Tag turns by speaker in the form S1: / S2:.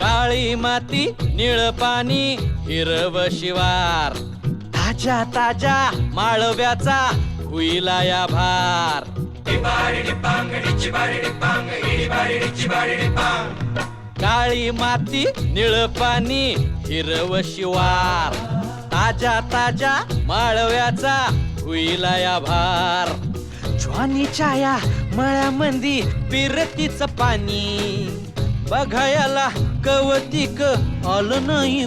S1: काळी माती निळ पाणी हिरव शिवार ताजा ताजा माळव्याचा हुईला या भार काळी माती निळ पाणी हिरव शिवार ताजा ताजा माळव्याचा हुईला या भार ज्वानीच्या या मळ्यामंदी पिरतीच पाणी बघायला कवतिक आलं नाही